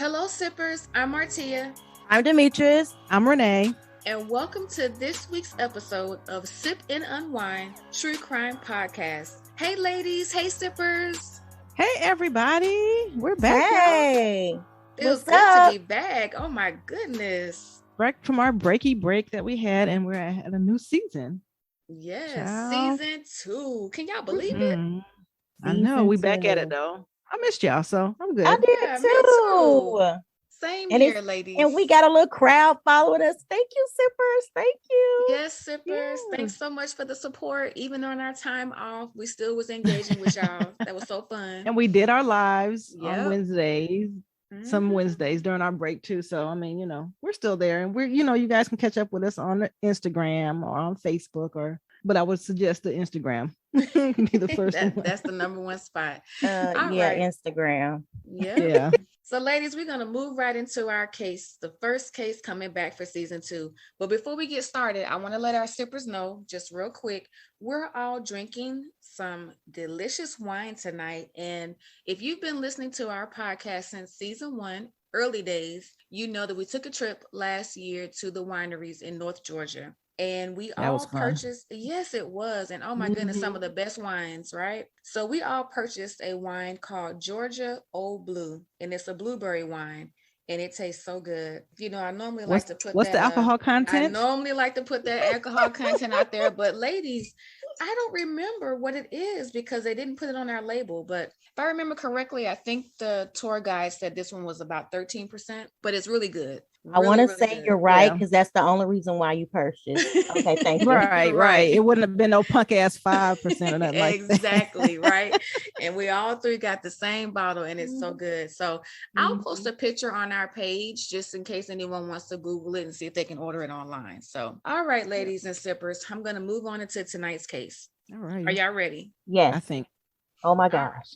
Hello, sippers. I'm Martia. I'm Demetrius. I'm Renee. And welcome to this week's episode of Sip and Unwine True Crime Podcast. Hey, ladies. Hey, sippers. Hey, everybody. We're back. Hey. Feels good to be back. Oh, my goodness. Back from our breaky break that we had, and we're at a new season. Yes, Child. Season 2. Can y'all believe it? I know. We back at it, though. I missed y'all, so I'm good. I did too. Same and here, ladies. And we got a little crowd following us. Thank you, sippers. Thank you. Yes, sippers. Thanks so much for the support. Even on our time off, we still was engaging with y'all. That was so fun. And we did our lives on Wednesdays. Some Wednesdays during our break too. So I mean, we're still there, and we're, you guys can catch up with us on Instagram or on Facebook, but I would suggest the Instagram. Be the first one. That's the number one spot. Right. Instagram. Yeah. So, ladies, we're going to move right into our case, the first case coming back for season 2. But before we get started, I want to let our sippers know, just real quick, we're all drinking some delicious wine tonight. And if you've been listening to our podcast since season 1, early days, you know that we took a trip last year to the wineries in North Georgia. And we all purchased, yes, it was. And oh my goodness, some of the best wines, right? So we all purchased a wine called Georgia Old Blue, and it's a blueberry wine. And it tastes so good. I normally like to put what's the alcohol content? I normally like to put that alcohol content out there, but ladies, I don't remember what it is because they didn't put it on our label. But if I remember correctly, I think the tour guide said this one was about 13%, but it's really good. I want to say you're right, because that's the only reason why you purchased. Okay, thank you. Right. It wouldn't have been no punk ass 5% or nothing like that. Exactly, right. And we all three got the same bottle, and it's so good. So I'll post a picture on our page just in case anyone wants to Google it and see if they can order it online. So, all right, ladies and sippers, I'm going to move on into tonight's case. All right. Are y'all ready? Yes. I think. Oh my gosh.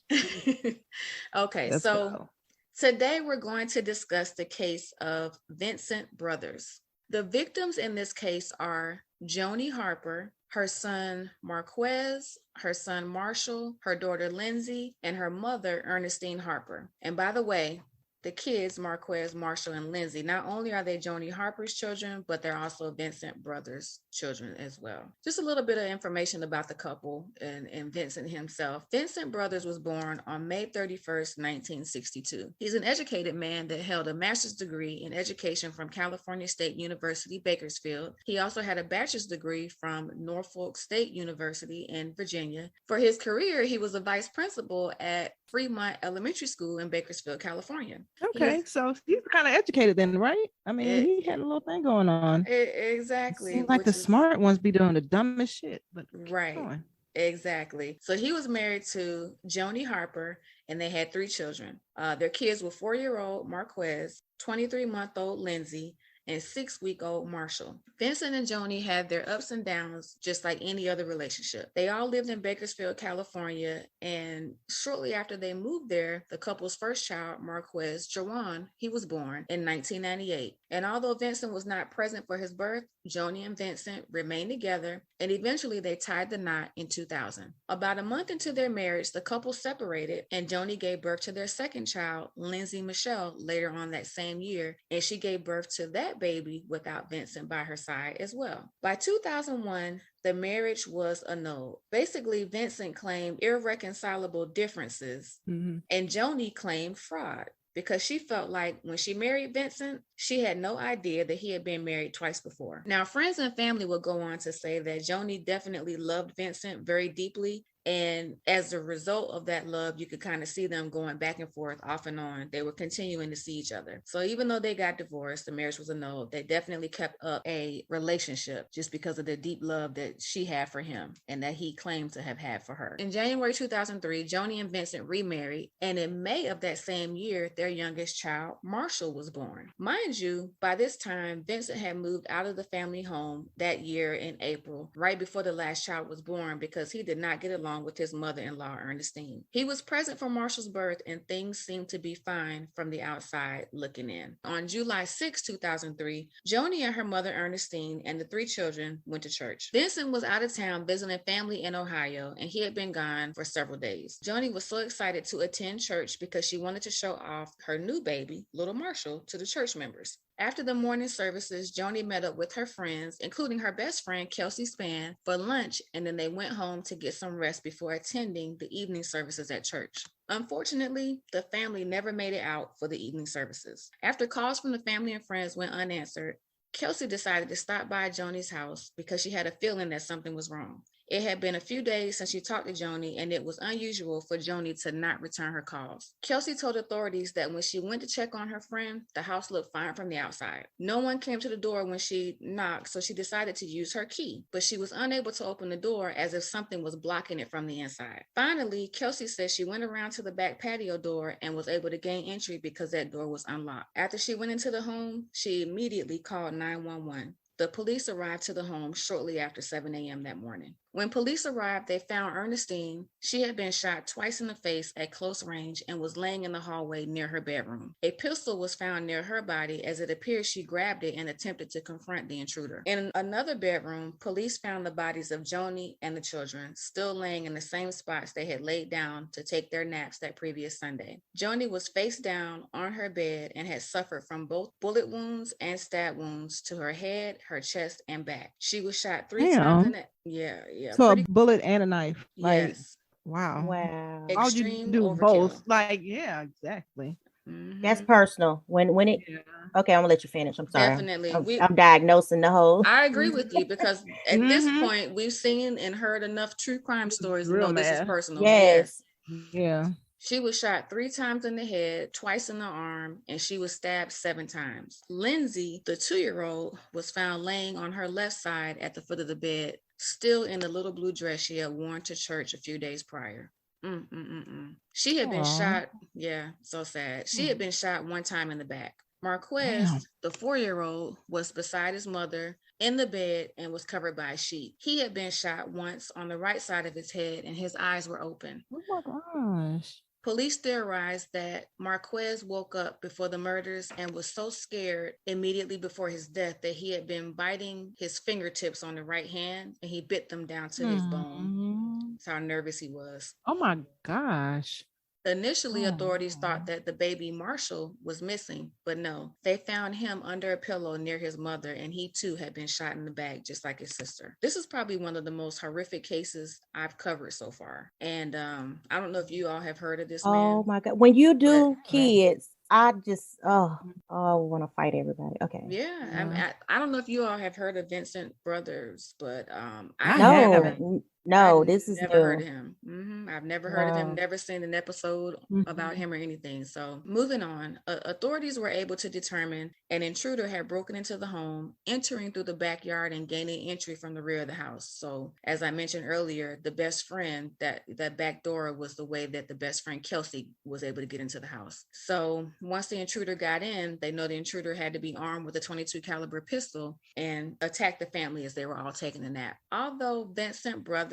Okay, so today we're going to discuss the case of Vincent Brothers. The victims in this case are Joni Harper, her son Marquez, her son Marshall, her daughter Lindsay, and her mother Ernestine Harper. And by the way, the kids, Marquez, Marshall, and Lindsay, not only are they Joni Harper's children, but they're also Vincent Brothers' children as well. Just a little bit of information about the couple and Vincent himself. Vincent Brothers was born on May 31st, 1962. He's an educated man that held a master's degree in education from California State University, Bakersfield. He also had a bachelor's degree from Norfolk State University in Virginia. For his career, he was a vice principal at Fremont Elementary School in Bakersfield, California. Okay, so he's kind of educated then, right? I mean, he had a little thing going on. Exactly. It seems like the smart ones be doing the dumbest shit, but right. Exactly. So he was married to Joni Harper, and they had 3 children. Their kids were 4-year-old Marquez, 23-month-old Lindsay, and 6-week-old Marshall. Vincent and Joni had their ups and downs, just like any other relationship. They all lived in Bakersfield, California, and shortly after they moved there, the couple's first child, Marquez Jawan, he was born in 1998. And although Vincent was not present for his birth, Joni and Vincent remained together, and eventually they tied the knot in 2000. About a month into their marriage, the couple separated, and Joni gave birth to their second child, Lindsay Michelle, later on that same year, and she gave birth to that baby without Vincent by her side as well. By 2001, the marriage was annulled. Basically, Vincent claimed irreconcilable differences, and Joni claimed fraud, because she felt like when she married Vincent, she had no idea that he had been married twice before. Now, friends and family will go on to say that Joni definitely loved Vincent very deeply, And as a result of that love, you could kind of see them going back and forth off and on. They were continuing to see each other. So even though they got divorced, the marriage was annulled, they definitely kept up a relationship just because of the deep love that she had for him and that he claimed to have had for her. In January 2003, Joni and Vincent remarried. And in May of that same year, their youngest child, Marshall, was born. Mind Mind you, by this time, Vincent had moved out of the family home that year in April, right before the last child was born, because he did not get along with his mother-in-law, Ernestine. He was present for Marshall's birth, and things seemed to be fine from the outside looking in. On July 6, 2003, Joni and her mother, Ernestine, and the 3 children went to church. Vincent was out of town visiting family in Ohio, and he had been gone for several days. Joni was so excited to attend church because she wanted to show off her new baby, little Marshall, to the church members. After the morning services, Joni met up with her friends, including her best friend, Kelsey Spann, for lunch, and then they went home to get some rest before attending the evening services at church. Unfortunately, the family never made it out for the evening services. After calls from the family and friends went unanswered, Kelsey decided to stop by Joni's house because she had a feeling that something was wrong. It had been a few days since she talked to Joni, and it was unusual for Joni to not return her calls. Kelsey told authorities that when she went to check on her friend, the house looked fine from the outside. No one came to the door when she knocked, so she decided to use her key, but she was unable to open the door as if something was blocking it from the inside. Finally, Kelsey said she went around to the back patio door and was able to gain entry because that door was unlocked. After she went into the home, she immediately called 911. The police arrived to the home shortly after 7 a.m. that morning. When police arrived, they found Ernestine. She had been shot twice in the face at close range and was laying in the hallway near her bedroom. A pistol was found near her body, as it appears she grabbed it and attempted to confront the intruder. In another bedroom, police found the bodies of Joni and the children still laying in the same spots they had laid down to take their naps that previous Sunday. Joni was face down on her bed and had suffered from both bullet wounds and stab wounds to her head, her chest, and back. She was shot 3 times in the yeah. So a bullet and a knife. Yes. Wow. How'd you do overkill. Both? Like, yeah, exactly. Mm-hmm. That's personal. When it okay, I'm gonna let you finish. I'm sorry. Definitely. I'm diagnosing the whole. I agree with you, because at this point we've seen and heard enough true crime stories to know this is personal. Yes. Yeah. She was shot 3 times in the head, twice in the arm, and she was stabbed 7 times. Lindsay, the 2-year-old, was found laying on her left side at the foot of the bed, still in the little blue dress she had worn to church a few days prior. She had been shot. Yeah, so sad. She had been shot 1 time in the back. Marquez, the 4-year-old, was beside his mother in the bed and was covered by a sheet. He had been shot once on the right side of his head, and his eyes were open. Oh my gosh. Police theorized that Marquez woke up before the murders and was so scared immediately before his death that he had been biting his fingertips on the right hand, and he bit them down to his bone. That's how nervous he was. Oh my gosh. Initially, authorities thought that the baby Marshall was missing, but no, they found him under a pillow near his mother, and he too had been shot in the back just like his sister. This is probably one of the most horrific cases I've covered so far. And I don't know if you all have heard of this man. Oh my God. When you do kids, I just, I want to fight everybody. Okay. Yeah. I don't know if you all have heard of Vincent Brothers, but I haven't. No, this is never heard of him. I've never heard of him, never seen an episode about him or anything. So moving on, authorities were able to determine an intruder had broken into the home, entering through the backyard and gaining entry from the rear of the house. So as I mentioned earlier, the best friend, that back door was the way that the best friend Kelsey was able to get into the house. So once the intruder got in, they know the intruder had to be armed with a .22 caliber pistol and attack the family as they were all taking a nap. Although Vincent Brothers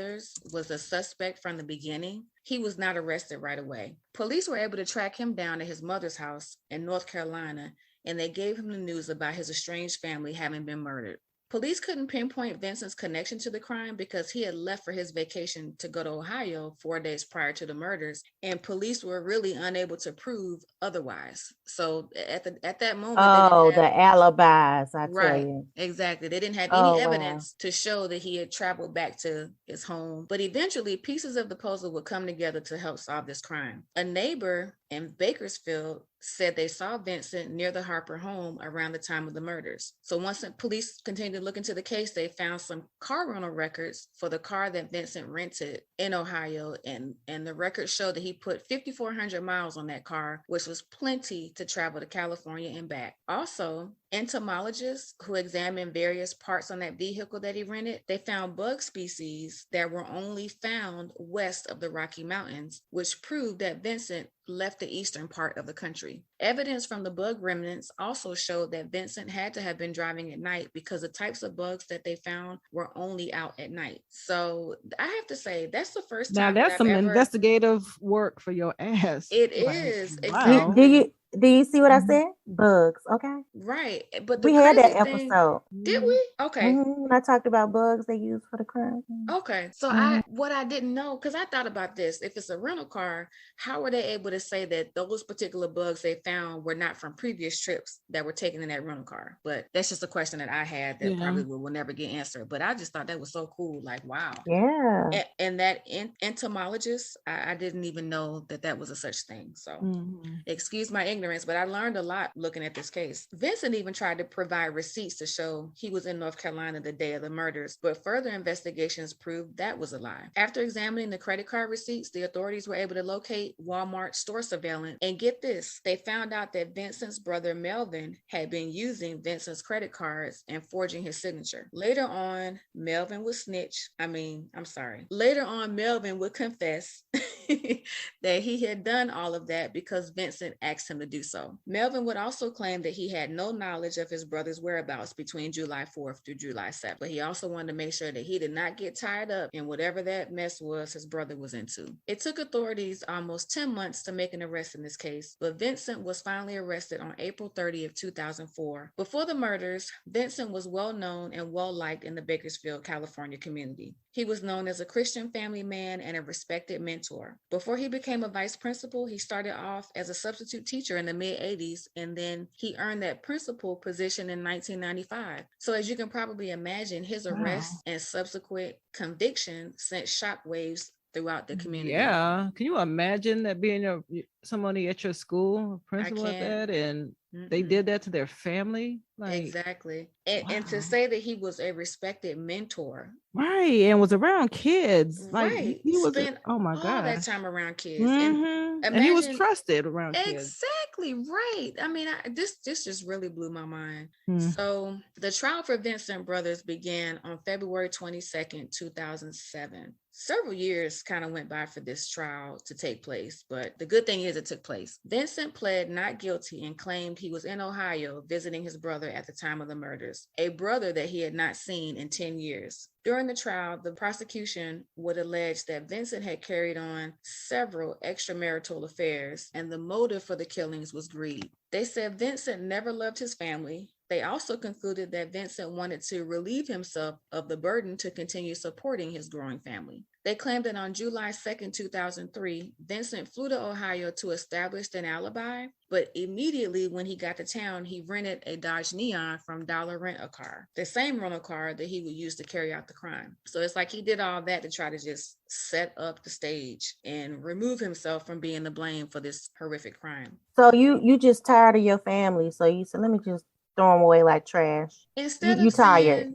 was a suspect from the beginning, he was not arrested right away. Police were able to track him down at his mother's house in North Carolina, and they gave him the news about his estranged family having been murdered. Police couldn't pinpoint Vincent's connection to the crime because he had left for his vacation to go to Ohio 4 days prior to the murders, and police were really unable to prove otherwise. So at that moment, the alibis, I tell you. Exactly. They didn't have any evidence to show that he had traveled back to his home. But eventually, pieces of the puzzle would come together to help solve this crime. A neighbor in Bakersfield said they saw Vincent near the Harper home around the time of the murders. So once the police continued to look into the case, they found some car rental records for the car that Vincent rented in Ohio, and the records showed that he put 5,400 miles on that car, which was plenty to travel to California and back. Also, entomologists who examined various parts on that vehicle that he rented, they found bug species that were only found west of the Rocky Mountains, which proved that Vincent left the eastern part of the country. Evidence from the bug remnants also showed that Vincent had to have been driving at night because the types of bugs that they found were only out at night. So I have to say, that's the first time now that's that some I've ever... investigative work for your ass. It like, is, wow. exactly. Do you see what I said? Bugs, okay? Right. But the we had that crazy thing, episode. did we? Okay. When I talked about bugs they use for the crime. Okay. So what I didn't know, because I thought about this, if it's a rental car, how were they able to say that those particular bugs they found were not from previous trips that were taken in that rental car? But that's just a question that I had that probably will never get answered. But I just thought that was so cool. Like, wow. Yeah. And that entomologist, I didn't even know that was a such thing. So excuse my ignorance, but I learned a lot looking at this case. Vincent even tried to provide receipts to show he was in North Carolina the day of the murders, but further investigations proved that was a lie. After examining the credit card receipts, the authorities were able to locate Walmart store surveillance, and get this, they found out that Vincent's brother Melvin had been using Vincent's credit cards and forging his signature. Later on, Melvin would confess that he had done all of that because Vincent asked him to do so. Melvin would also claim that he had no knowledge of his brother's whereabouts between July 4th through July 7th, but he also wanted to make sure that he did not get tied up in whatever that mess was his brother was into. It took authorities almost 10 months to make an arrest in this case, but Vincent was finally arrested on April 30th, 2004. Before the murders, Vincent was well known and well liked in the Bakersfield, California community. He was known as a Christian family man and a respected mentor. Before he became a vice principal, he started off as a substitute teacher in the mid-'80s, and then he earned that principal position in 1995. So as you can probably imagine, his arrest and subsequent conviction sent shockwaves throughout the community. Yeah. Can you imagine that being somebody at your school, a principal at that, and they did that to their family? Like, exactly. And to say that he was a respected mentor. Right. And was around kids. Like, right. he was spent oh my all God, that time around kids. And he was trusted around kids. Exactly right. I mean, this just really blew my mind. So the trial for Vincent Brothers began on February 22nd, 2007. Several years kind of went by for this trial to take place, but the good thing is it took place. Vincent pled not guilty and claimed he was in Ohio visiting his brother at the time of the murders, a brother that he had not seen in 10 years. During the trial, the prosecution would allege that Vincent had carried on several extramarital affairs, and the motive for the killings was greed. They said Vincent never loved his family. They also concluded that Vincent wanted to relieve himself of the burden to continue supporting his growing family. They claimed that on July 2nd, 2003, Vincent flew to Ohio to establish an alibi, but immediately when he got to town, he rented a Dodge Neon from Dollar Rent-A-Car, the same rental car that he would use to carry out the crime. So it's like he did all that to try to just set up the stage and remove himself from being the blame for this horrific crime. So you just tired of your family, so you said, let me just throw them away like trash. Instead of tired.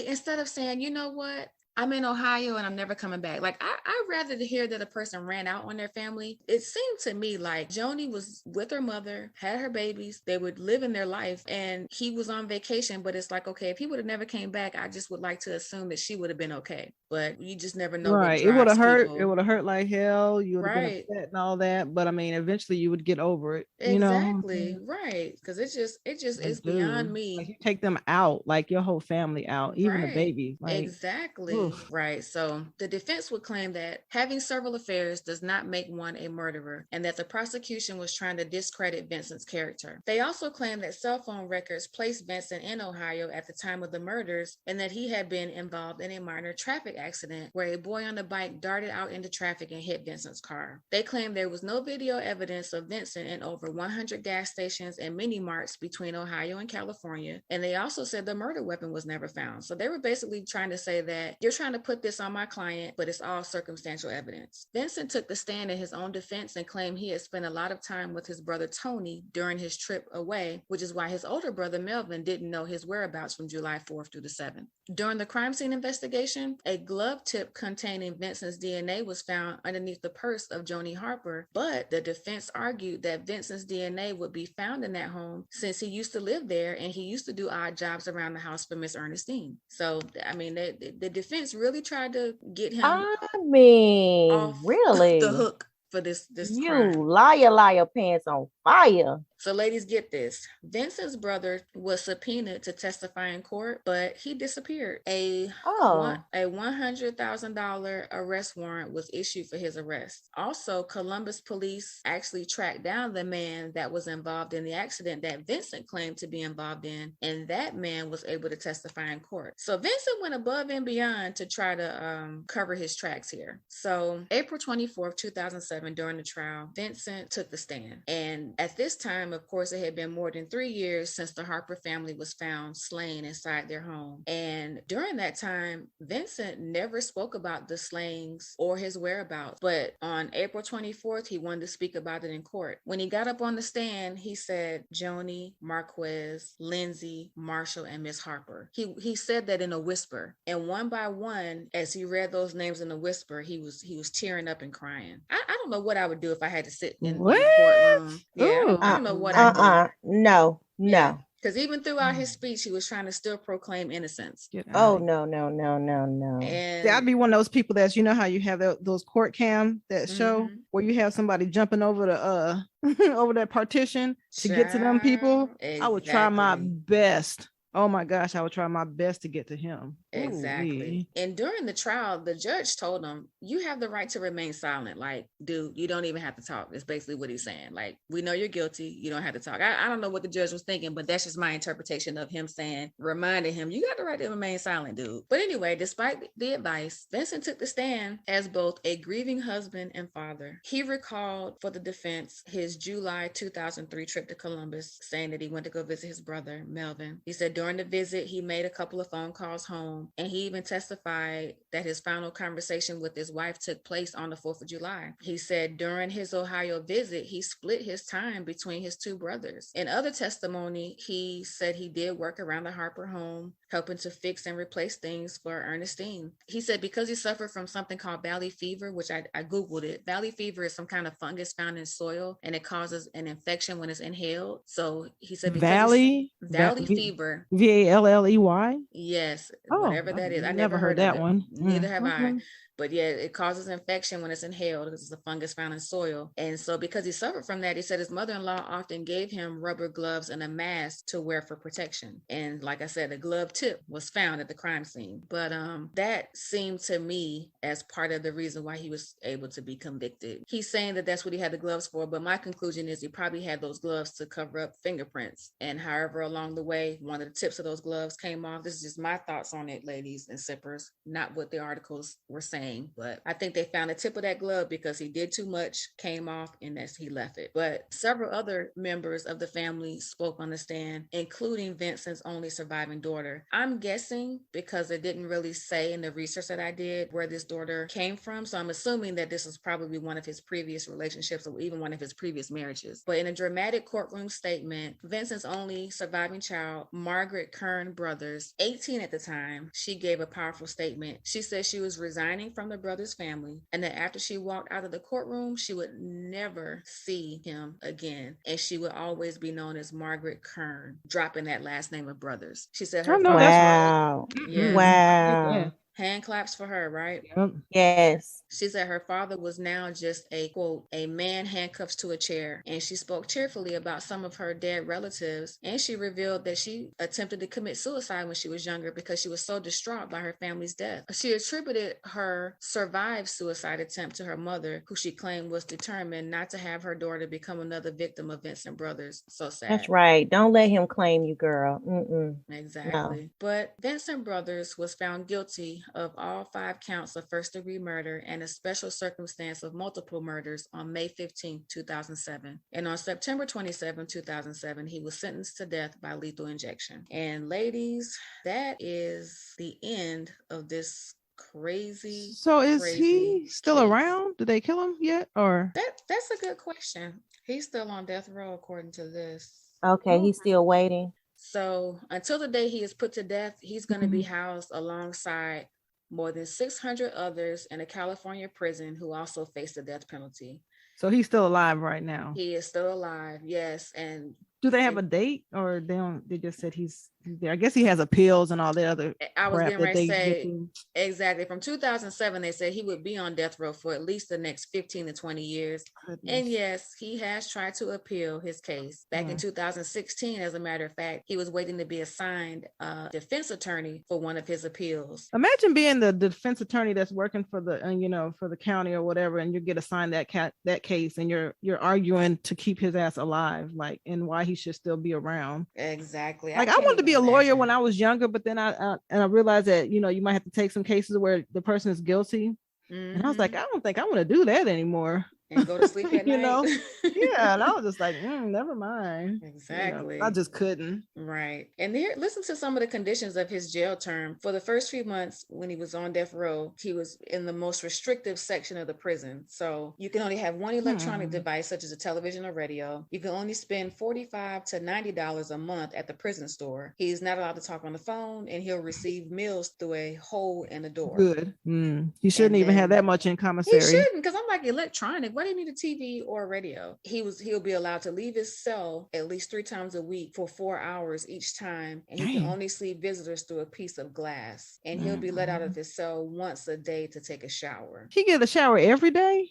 Instead of saying, you know what? I'm in Ohio and I'm never coming back. Like, I'd rather to hear that a person ran out on their family. It seemed to me like Joni was with her mother, had her babies, they would live in their life, and he was on vacation. But it's like, okay, if he would have never came back, I just would like to assume that she would have been okay. But you just never know. Right. It would have hurt. It would have hurt like hell. You would have been upset and all that. But I mean, eventually you would get over it. Exactly. You know? Right. Because it just is beyond me. Like, you take them out, like your whole family out, even the babies. Like, exactly. Oof. Right. So the defense would claim that having several affairs does not make one a murderer, and that the prosecution was trying to discredit Vincent's character. They also claim that cell phone records placed Vincent in Ohio at the time of the murders, and that he had been involved in a minor traffic accident where a boy on a bike darted out into traffic and hit Vincent's car. They claim there was no video evidence of Vincent in over 100 gas stations and mini marts between Ohio and California, and they also said the murder weapon was never found. So they were basically trying to say that you're trying to put this on my client, but it's all circumstantial evidence. Vincent took the stand in his own defense and claimed he had spent a lot of time with his brother Tony during his trip away, which is why his older brother Melvin didn't know his whereabouts from July 4th through the 7th. During the crime scene investigation, a glove tip containing Vincent's DNA was found underneath the purse of Joni Harper, but the defense argued that Vincent's DNA would be found in that home since he used to live there and he used to do odd jobs around the house for Miss Ernestine. So, I mean, the defense really tried to get him really off the hook for this You crime. liar pants on fire. So ladies, get this. Vincent's brother was subpoenaed to testify in court, but he disappeared. A $100,000 arrest warrant was issued for his arrest. Also, Columbus police actually tracked down the man that was involved in the accident that Vincent claimed to be involved in, and that man was able to testify in court. So Vincent went above and beyond to try to cover his tracks here. So April 24th, 2007, during the trial, Vincent took the stand. And at this time, of course, it had been more than 3 years since the Harper family was found slain inside their home. And during that time, Vincent never spoke about the slayings or his whereabouts. But on April 24th, he wanted to speak about it in court. When he got up on the stand, he said Joni, Marquez, Lindsay, Marshall, and Miss Harper. He said that in a whisper. And one by one, as he read those names in a whisper, he was tearing up and crying. I don't know what I would do if I had to sit in the courtroom. Yeah, I don't know what I do. No. Because even throughout his speech, he was trying to still proclaim innocence. Oh, no. And I'd be one of those people that's, you know how you have those court cam that show where you have somebody jumping over the over that partition to get to them people. Exactly. I would try my best. Oh my gosh, I would try my best to get to him. Exactly. Ooh. And during the trial, the judge told him, you have the right to remain silent. Like, dude, you don't even have to talk. That's basically what he's saying. Like, we know you're guilty. You don't have to talk. I don't know what the judge was thinking, but that's just my interpretation of him saying, reminding him, you got the right to remain silent, dude. But anyway, despite the advice, Vincent took the stand as both a grieving husband and father. He recalled for the defense his July 2003 trip to Columbus, saying that he went to go visit his brother, Melvin. He said during the visit, he made a couple of phone calls home. And he even testified that his final conversation with his wife took place on the 4th of July. He said during his Ohio visit, he split his time between his two brothers. In other testimony, he said he did work around the Harper home, helping to fix and replace things for Ernestine. He said because he suffered from something called valley fever, which I Googled it. Valley fever is some kind of fungus found in soil, and it causes an infection when it's inhaled. So he said because valley fever. Valley? Yes. Whatever that is. I never heard that one. Neither have I. But yeah, it causes infection when it's inhaled because it's a fungus found in soil. And so because he suffered from that, he said his mother-in-law often gave him rubber gloves and a mask to wear for protection. And like I said, the glove tip was found at the crime scene. But that seemed to me as part of the reason why he was able to be convicted. He's saying that that's what he had the gloves for, but my conclusion is he probably had those gloves to cover up fingerprints. And however along the way, one of the tips of those gloves came off. This is just my thoughts on it, ladies and sippers, not what the articles were saying. But I think they found the tip of that glove because he did too much, came off, and that's he left it. But several other members of the family spoke on the stand, including Vincent's only surviving daughter. I'm guessing because it didn't really say in the research that I did where this daughter came from. So I'm assuming that this was probably one of his previous relationships or even one of his previous marriages. But in a dramatic courtroom statement, Vincent's only surviving child, Margaret Kern Brothers, 18 at the time, she gave a powerful statement. She said she was resigning from the Brothers family, and that after she walked out of the courtroom, she would never see him again, and she would always be known as Margaret Kern, dropping that last name of Brothers. She said her wow. Yeah. Wow. Hand claps for her, right? Yes. She said her father was now just a, quote, a man handcuffed to a chair. And she spoke cheerfully about some of her dead relatives. And she revealed that she attempted to commit suicide when she was younger because she was so distraught by her family's death. She attributed her survived suicide attempt to her mother, who she claimed was determined not to have her daughter become another victim of Vincent Brothers. So sad. That's right. Don't let him claim you, girl. Exactly. No. But Vincent Brothers was found guilty of all 5 counts of first-degree murder and a special circumstance of multiple murders on May 15, 2007. And on September 27, 2007, he was sentenced to death by lethal injection. And ladies, that is the end of this crazy. So is he still around? Did they kill him yet? Or that's a good question. He's still on death row according to this. Okay, he's still waiting. So until the day he is put to death, he's going to be housed alongside more than 600 others in a California prison who also face the death penalty. So he's still alive right now. He is still alive, yes. And do they have a date, or they just said he's I guess he has appeals and all the other I was crap getting that ready to they get say, through. exactly. From 2007, they said he would be on death row for at least the next 15 to 20 years. Goodness. And yes, he has tried to appeal his case. Back in 2016, as a matter of fact, he was waiting to be assigned a defense attorney for one of his appeals. Imagine being the defense attorney that's working for the, for the county or whatever, and you get assigned that case, and you're arguing to keep his ass alive, like, and why he should still be around. Exactly. Like, I wanted to be a lawyer when I was younger, but then I realized that, you might have to take some cases where the person is guilty. And I was like, I don't think I want to do that anymore. And go to sleep at night. Yeah, and I was just like, never mind. Exactly. I just couldn't. Right. And here, listen to some of the conditions of his jail term. For the first few months when he was on death row, he was in the most restrictive section of the prison. So you can only have one electronic device, such as a television or radio. You can only spend $45 to $90 a month at the prison store. He's not allowed to talk on the phone, and he'll receive meals through a hole in the door. Good. He shouldn't even have that much in commissary. He shouldn't, because I'm like, electronic. Why do you need a TV or a radio? He'll be allowed to leave his cell at least 3 times a week for 4 hours each time, and he can only see visitors through a piece of glass. And he'll be let out of his cell once a day to take a shower. He get a shower every day?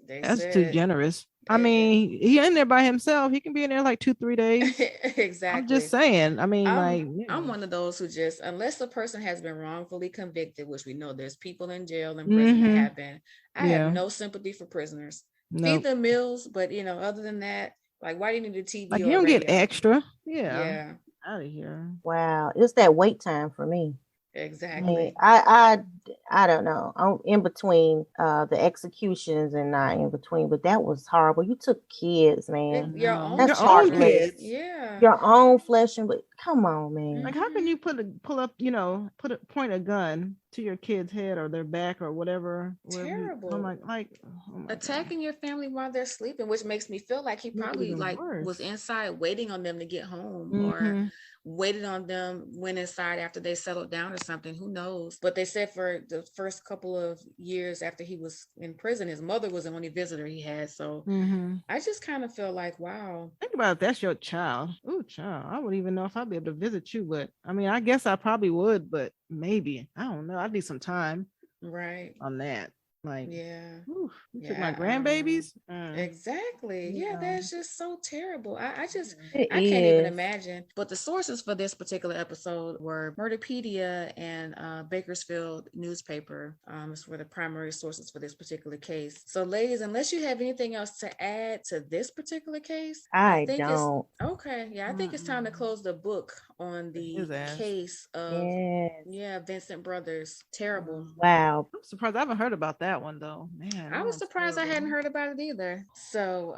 That's too generous. I mean, he in there by himself. He can be in there like 2-3 days. Exactly. I'm just saying. I mean, I'm one of those who just, unless the person has been wrongfully convicted, which we know there's people in jail and prison that have been, I have no sympathy for prisoners. Feed them meals, but other than that, like, why do you need a TV? Like, you don't get extra. Yeah. Out of here. Wow, it's that wait time for me. Exactly. I don't know. I'm in between the executions and not in between, but that was horrible. You took kids, man. Your own kids. Yeah. Your own flesh and blood. Come on, man. Like, how can you point a gun to your kid's head or their back or whatever? Terrible. I'm like attacking your family while they're sleeping, which makes me feel like he probably was inside waiting on them to get home, or waited on them, went inside after they settled down or something. Who knows? But they said for the first couple of years after he was in prison, his mother was the only visitor he had. So I just kind of feel like, wow. Think about it, that's your child. Ooh, child. I wouldn't even know if I'd be able to visit you, but I mean, I guess I probably would, but maybe. I don't know. I'd need some time on that. Like, took my grandbabies. Exactly. Yeah, that's just so terrible. I can't even imagine. But the sources for this particular episode were Murderpedia and Bakersfield newspaper. Were the primary sources for this particular case. So, ladies, unless you have anything else to add to this particular case, I don't. Okay. Yeah, I think it's time to close the book on the case of Vincent Brothers. Terrible. Wow. I'm surprised I haven't heard about that one though. Man, I was surprised I hadn't heard about it either. So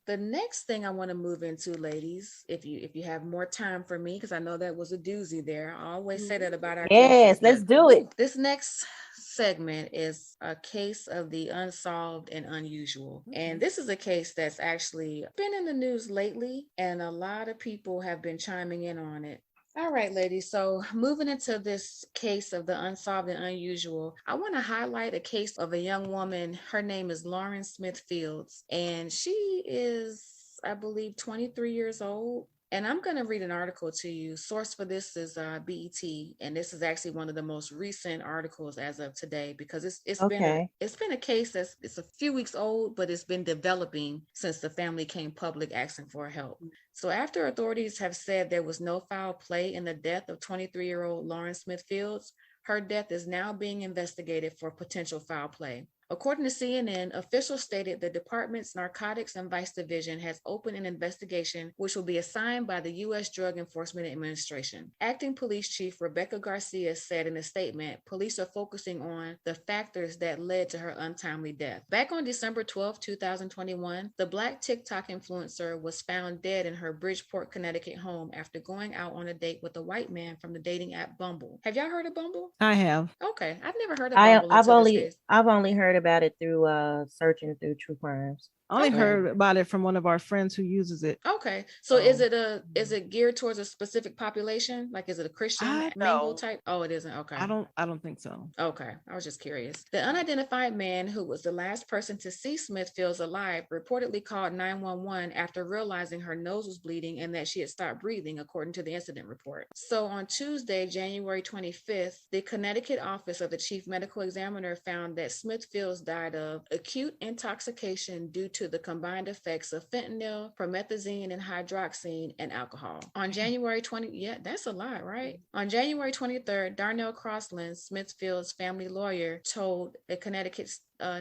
the next thing I want to move into, ladies, if you have more time for me, because I know that was a doozy there. I always say that about our cases, let's do it. This next segment is a case of the unsolved and unusual. And this is a case that's actually been in the news lately, and a lot of people have been chiming in on it. All right, ladies. So moving into this case of the unsolved and unusual, I want to highlight a case of a young woman. Her name is Lauren Smith Fields, and she is, I believe, 23 years old. And I'm going to read an article to you. Source for this is BET, and this is actually one of the most recent articles as of today, because it's been a case it's a few weeks old, but it's been developing since the family came public asking for help. So after authorities have said there was no foul play in the death of 23-year-old Lauren Smith Fields, her death is now being investigated for potential foul play. According to CNN, officials stated the department's Narcotics and Vice Division has opened an investigation which will be assigned by the U.S. Drug Enforcement Administration. Acting Police Chief Rebecca Garcia said in a statement, police are focusing on the factors that led to her untimely death. Back on December 12, 2021, the Black TikTok influencer was found dead in her Bridgeport, Connecticut home after going out on a date with a white man from the dating app Bumble. Have y'all heard of Bumble? I have. Okay. I've never heard of Bumble. I've only heard about it through searching through true crimes. I only heard about it from one of our friends who uses it. Okay. So is it geared towards a specific population? Like, is it a Christian mingle type? Oh, it isn't. Okay. I don't think so. Okay. I was just curious. The unidentified man who was the last person to see Smithfields alive reportedly called 911 after realizing her nose was bleeding and that she had stopped breathing, according to the incident report. So on Tuesday, January 25th, the Connecticut office of the chief medical examiner found that Smithfields died of acute intoxication due to the combined effects of fentanyl, promethazine, and hydroxine, and alcohol. On January 20th, that's a lot, right? On January 23rd, Darnell Crossland, Smithfield's family lawyer, told a Connecticut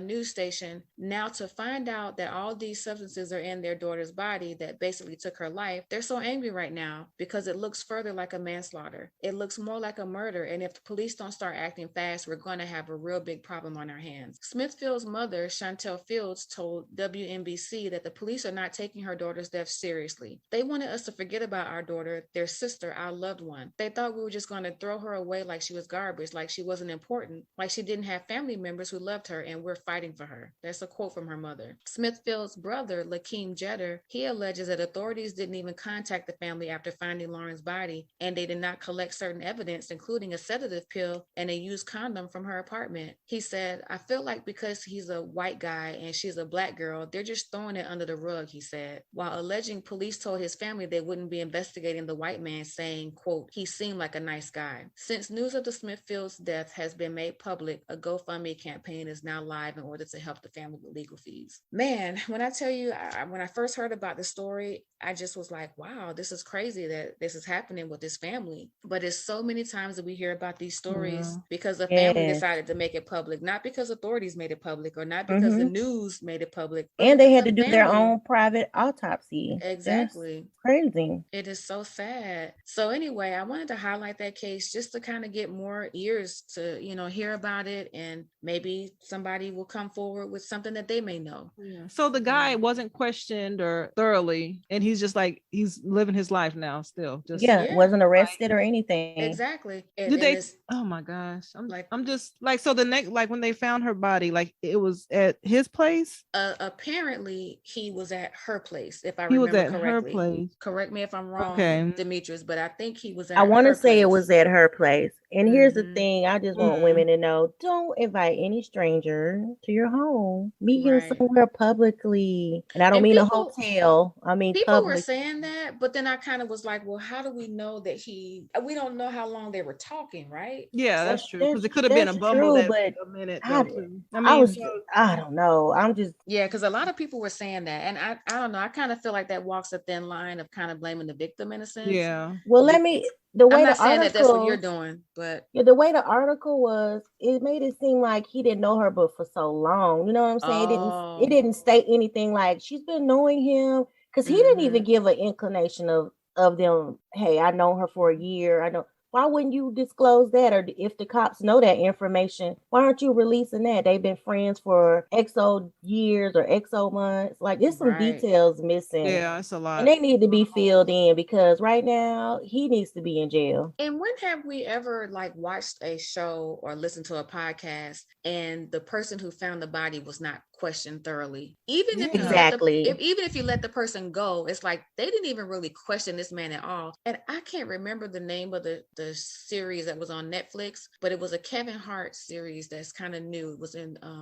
news station, now to find out that all these substances are in their daughter's body that basically took her life, they're so angry right now because it looks further like a manslaughter. It looks more like a murder, and if the police don't start acting fast, we're going to have a real big problem on our hands. Smithfield's mother, Chantel Fields, told WNBC that the police are not taking her daughter's death seriously. They wanted us to forget about our daughter, their sister, our loved one. They thought we were just going to throw her away like she was garbage, like she wasn't important, like she didn't have family members who loved her, and we're fighting for her. That's a quote from her mother. Smithfield's brother, Lakeem Jeter, he alleges that authorities didn't even contact the family after finding Lauren's body, and they did not collect certain evidence, including a sedative pill and a used condom from her apartment. He said, I feel like because he's a white guy and she's a black girl, they're just throwing it under the rug, he said, while alleging police told his family they wouldn't be investigating the white man, saying, quote, he seemed like a nice guy. Since news of the Smithfield's death has been made public, a GoFundMe campaign is now live in order to help the family with legal fees. Man, when I tell you, when I first heard about the story, I just was like, wow, this is crazy that this is happening with this family. But it's so many times that we hear about these stories because the family decided to make it public, not because authorities made it public or not because the news made it public. And they had to do their own private autopsy. Exactly. That's crazy. It is so sad. So anyway, I wanted to highlight that case just to kind of get more ears to, hear about it, and maybe somebody will come forward with something that they may know. Yeah. So the guy wasn't questioned or thoroughly, and he's just like, he's living his life now still. Just wasn't arrested or anything. Exactly. Oh my gosh. I'm just like, so the next, like when they found her body, like it was at his place? Apparently he was at her place, if I remember correctly. Her place. Correct me if I'm wrong, Demetrius, but I think he was at her place. I want to say it was at her place. And here's the thing, I just want women to know, don't invite any stranger to your home. Meet him somewhere publicly. And I don't mean a hotel. I mean people public. Were saying that, but then I kind of was like, well, how do we know that we don't know how long they were talking, right? Yeah, that's true. Because it could have been a bumble a minute. I don't know. I'm just because a lot of people were saying that. And I don't know. I kind of feel like that walks a thin line of kind of blaming the victim in a sense. Yeah. Well, I'm not saying that that's what you're doing, but the way the article was, it made it seem like he didn't know her but for so long. You know what I'm saying? It didn't state anything like she's been knowing him, because he didn't even give an inclination of them. Hey, I know her for a year. I know. Why wouldn't you disclose that? Or if the cops know that information, why aren't you releasing that? They've been friends for XO years or XO months. Like, there's some details missing. Yeah, it's a lot. And they need to be filled in, because right now he needs to be in jail. And when have we ever watched a show or listened to a podcast and the person who found the body was not questioned thoroughly? Even if even if you let the person go, it's like they didn't even really question this man at all. And I can't remember the name of the series that was on Netflix, but it was a Kevin Hart series that's kind of new. It was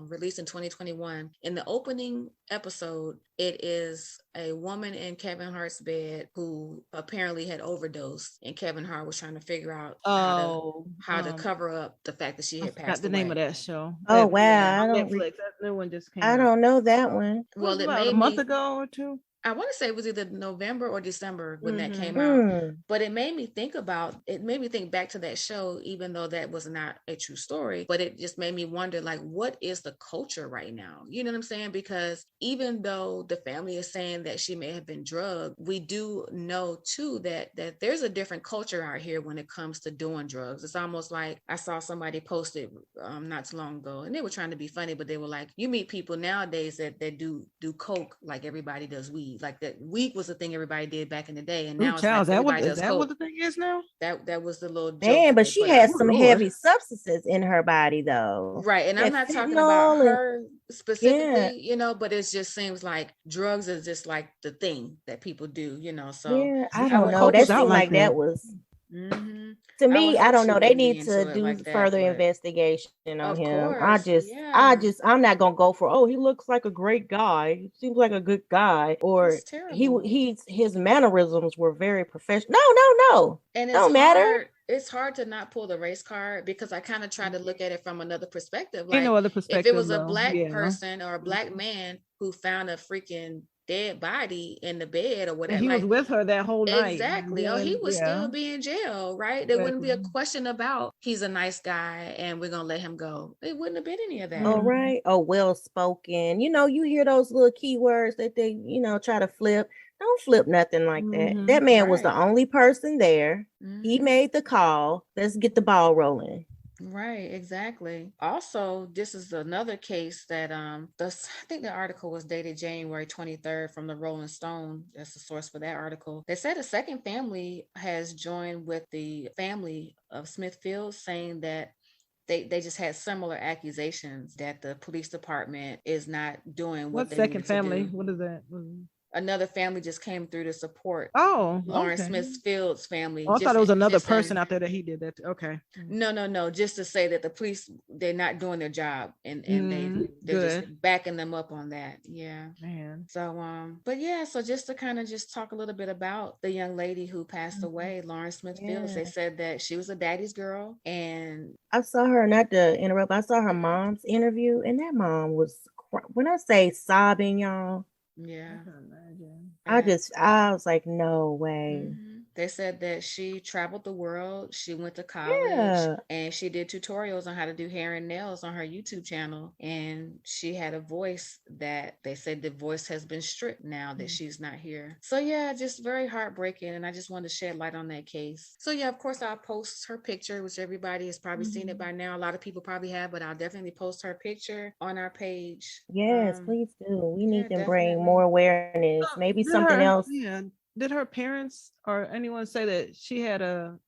released in 2021. In the opening episode, it is a woman in Kevin Hart's bed who apparently had overdosed, and Kevin Hart was trying to figure out how to cover up the fact that she had passed away. The name of that show. Oh wow! Netflix. That new one just came. I don't know that one. Well, it made a month ago or two. I want to say it was either November or December when that came out, but it made me think back to that show, even though that was not a true story, but it just made me wonder, what is the culture right now? You know what I'm saying? Because even though the family is saying that she may have been drugged, we do know too that there's a different culture out here when it comes to doing drugs. It's almost like I saw somebody post it not too long ago, and they were trying to be funny, but they were like, you meet people nowadays that do coke like everybody does weed. weed. Like that weed was the thing everybody did back in the day, and Ooh, now it's child, like is that what the thing is now? That was the little joke. Man, but she has some Lord. heavy substances in her body, though. Right, and I'm not talking about her specifically, you know, but it just seems like drugs is just like the thing that people do, you know. So yeah, I don't know. That seemed like that was. Mm-hmm. To me, I don't know. They need to do like further investigation on him. Course, I'm not gonna go for. Oh, he looks like a great guy. He seems like a good guy, or his mannerisms were very professional. No. And don't matter. It's hard to not pull the race card because I kind of try to look at it from another perspective. Like, no other perspective, if it was a black person or a black man who found a freaking dead body in the bed or whatever, and he was with her that whole night. Exactly. Or he would still be in jail, right? There wouldn't be a question about he's a nice guy and we're gonna let him go. It wouldn't have been any of that. All right. Oh, well spoken. You know, you hear those little keywords that they, you know, try to flip. Don't flip nothing like that. That man was the only person there. He made the call. Let's get the ball rolling. Right, exactly. Also, this is another case that I think the article was dated January 23rd from the Rolling Stone. That's the source for that article. They said a second family has joined with the family of Smithfield, saying that they just had similar accusations that the police department is not doing what they second family? Do. What is that? Another family just came through to support Lawrence Smithfield's family. Oh, I thought it was another person out there that he did that. Okay. No. Just to say that the police, they're not doing their job and they're just backing them up on that. Yeah. Man. So but yeah, so just to kind of just talk a little bit about the young lady who passed away, Lawrence Smithfield. They said that she was a daddy's girl, and I saw her, not to interrupt, I saw her mom's interview, and that mom was, when I say sobbing, y'all. Yeah. I was like, no way. They said that she traveled the world. She went to college and she did tutorials on how to do hair and nails on her YouTube channel. And she had a voice that they said the voice has been stripped now that she's not here. So yeah, just very heartbreaking. And I just wanted to shed light on that case. So yeah, of course I'll post her picture, which everybody has probably seen it by now. A lot of people probably have, but I'll definitely post her picture on our page. Yes, please do. We need to bring more awareness. Maybe something else. Yeah. Did her parents or anyone say that she had a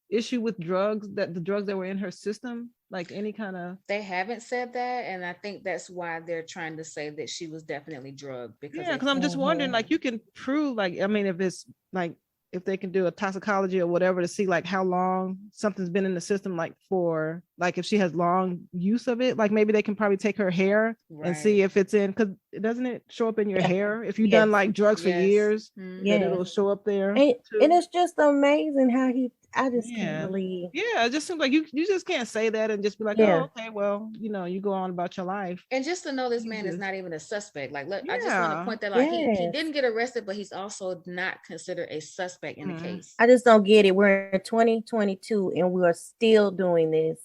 issue with drugs, that the drugs that were in her system, like any kind of? They haven't said that, and I think that's why they're trying to say that she was definitely drugged. Because I'm just wondering, like, you can prove, like, I mean, if it's like, if they can do a toxicology or whatever to see like how long something's been in the system, like for, like if she has long use of it, like maybe they can probably take her hair and see if it's in, because doesn't it show up in your hair if you've done like drugs for years? That it'll show up there. And it's just amazing how I just can't believe. Yeah, it just seems like you just can't say that and just be like, oh, okay, well, you know, you go on about your life. And just to know this man is not even a suspect. Like, look, I just want to point that out. He didn't get arrested, but he's also not considered a suspect in the case. I just don't get it. We're in 2022 and we are still doing this.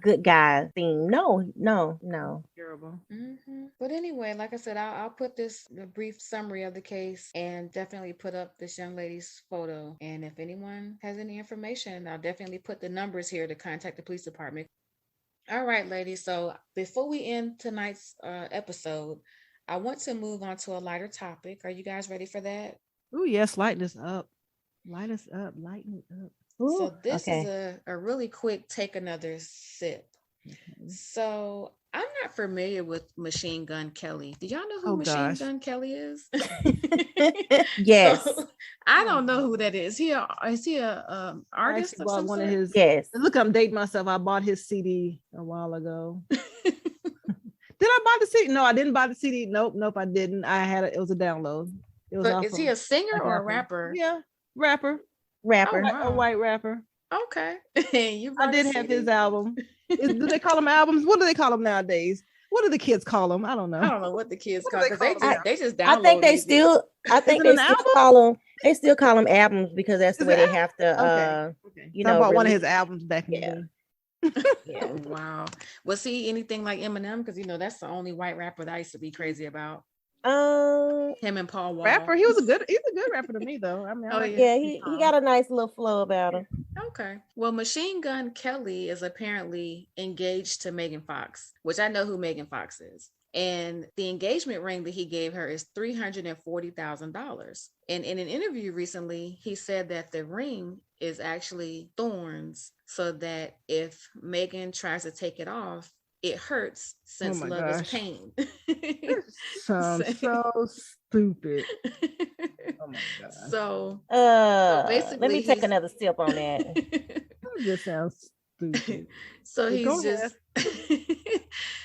Good guy theme. No. Terrible. But anyway, like I said, I'll put a brief summary of the case and definitely put up this young lady's photo. And if anyone has any information, I'll definitely put the numbers here to contact the police department. All right, ladies. So before we end tonight's episode, I want to move on to a lighter topic. Are you guys ready for that? Oh, yes. Lighten us up. Light us up. Lighten it up. Ooh, so this is a really quick take another sip. So I'm not familiar with Machine Gun Kelly. Do y'all know who Machine Gun Kelly is? Yes. So, I don't know who that is. Is he a artist? I bought one of his. Yes. Look, I'm dating myself. I bought his CD a while ago. Did I buy the CD? No, I didn't buy the CD. Nope, I didn't. It was a download. It was. But is he a singer or a rapper? Yeah, rapper. Oh, a white rapper. Okay. I did have his album. Do they call them albums? What do they call them nowadays? What do the kids call them? I don't know. I don't know what the kids call them. They just download. I think they still they still call them albums because that's the way they have to. Okay. You know, I bought one of his albums back in the day. Yeah. Wow. Was he anything like Eminem? Because that's the only white rapper that I used to be crazy about. Him and Paul Wall. Rapper. He's a good rapper to me though. I mean, he got a nice little flow about him. Okay. Well, Machine Gun Kelly is apparently engaged to Megan Fox, which I know who Megan Fox is. And the engagement ring that he gave her is $340,000. And in an interview recently, he said that the ring is actually thorns, so that if Megan tries to take it off, it hurts, since love is pain. Sounds so stupid. Oh my God. So basically, let me take another sip on that. That just sounds stupid. So he's just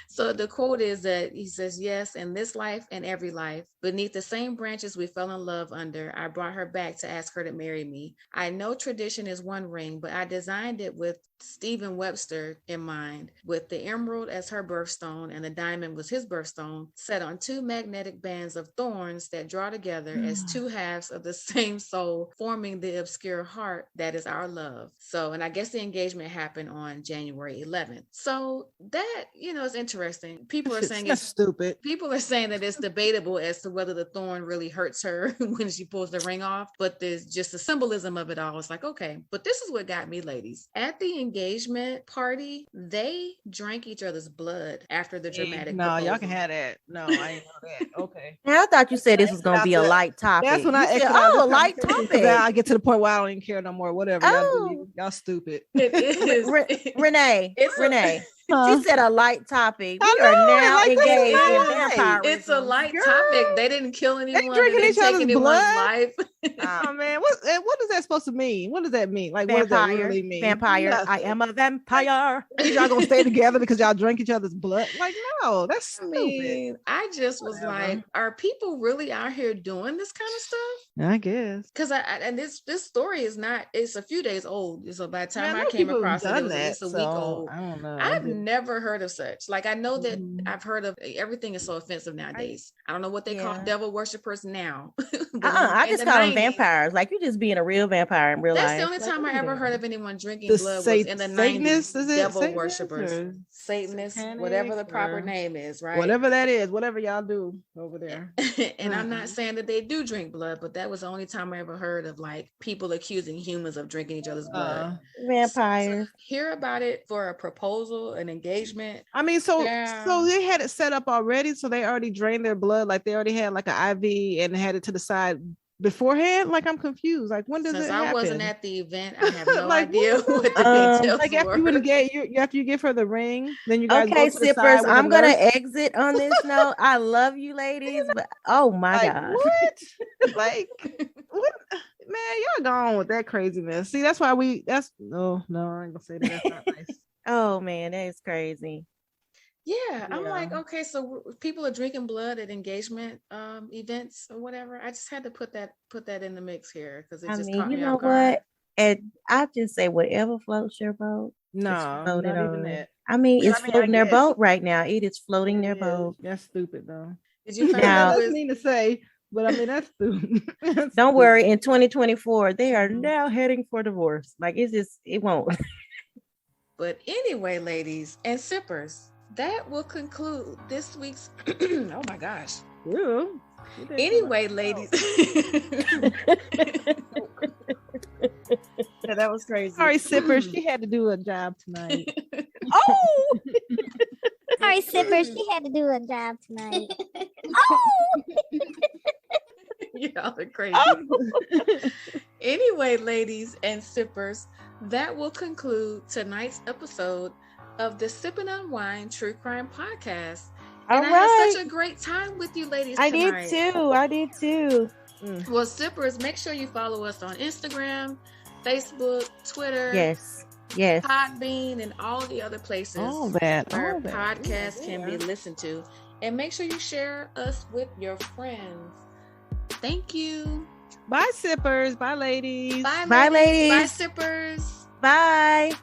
so the quote is that he says, yes, in this life and every life, beneath the same branches we fell in love under, I brought her back to ask her to marry me. I know tradition is one ring, but I designed it with Stephen Webster in mind, with the emerald as her birthstone and the diamond was his birthstone, set on two magnetic bands of thorns that draw together as two halves of the same soul, forming the obscure heart that is our love. So, and I guess the engagement happened on January 11th. So that, is interesting. People are saying it's stupid. People are saying that it's debatable as to whether the thorn really hurts her when she pulls the ring off, but there's just the symbolism of it all. It's like, okay, but this is what got me, ladies. At the engagement party, they drank each other's blood after the dramatic proposal. Y'all can have that. No, I ain't know that. Okay. Now, I thought you said this was going to be a light topic. That's when I said, a light topic. I get to the point where I don't even care no more. Whatever. Y'all stupid. It is. Renee. She said a light topic. We are now engaged in vampire. It's a light topic. They didn't kill anyone. They didn't take anyone's life. Oh man, what is that supposed to mean? What does that mean? Like, vampire, what does that really mean? Vampire. Nothing. I am a vampire. Y'all gonna stay together because y'all drink each other's blood? Like, no, that's stupid. I just was like, are people really out here doing this kind of stuff? I guess. Because this story is not. It's a few days old. So by the time I came across it, was a week old. I don't know. I've never heard of such. Like, I know that I've heard of everything is so offensive nowadays. I don't know what they call devil worshippers now. I just call them vampires. Like, you're just being a real vampire in real life. That's the only time I ever heard of anyone drinking blood was in the 90s. Devil worshippers, Satanists, whatever the proper name is, right? Whatever that is, whatever y'all do over there. And I'm not saying that they do drink blood, but that was the only time I ever heard of like people accusing humans of drinking each other's blood. Vampires. So hear about it for a proposal, an engagement. I mean, so they had it set up already, so they already drained their blood, like they already had like an IV and had it to the side beforehand. Like, I'm confused. Like, when does it happen? I wasn't at the event, I have no idea what the details like after were. After you give her the ring, then you guys okay, go to sippers. I'm gonna exit on this note. I love you, ladies, but oh my god, what? Like, what? Man, y'all gone with that craziness. See, that's why no, I ain't gonna say that. That's not nice. Oh man, that is crazy. Yeah, I'm like, okay, so people are drinking blood at engagement events or whatever. I just had to put that in the mix here because it just caught me off guard. What? And I just say whatever floats your boat. No, not even that. I mean, it's floating their boat right now. It is floating their boat. That's stupid though. Did you find out? I didn't mean to say, but I mean that's stupid. Don't worry. In 2024, they are now heading for divorce. Like, it won't. But anyway, ladies and sippers, that will conclude this week's. Oh my gosh. Yeah. Anyway, ladies. Yeah, that was crazy. Sorry, sippers. She had to do a job tonight. Oh. Sorry, sippers. She had to do a job tonight. Oh. Y'all are crazy. Anyway, ladies and sippers, that will conclude tonight's episode of the Sippin' Unwine True Crime Podcast. And I had such a great time with you ladies tonight. I did too. Well, sippers, make sure you follow us on Instagram, Facebook, Twitter. Yes. Podbean and all the other places where podcasts can be listened to. And make sure you share us with your friends. Thank you. Bye, sippers. Bye, ladies. Bye, ladies. Bye, sippers. Bye.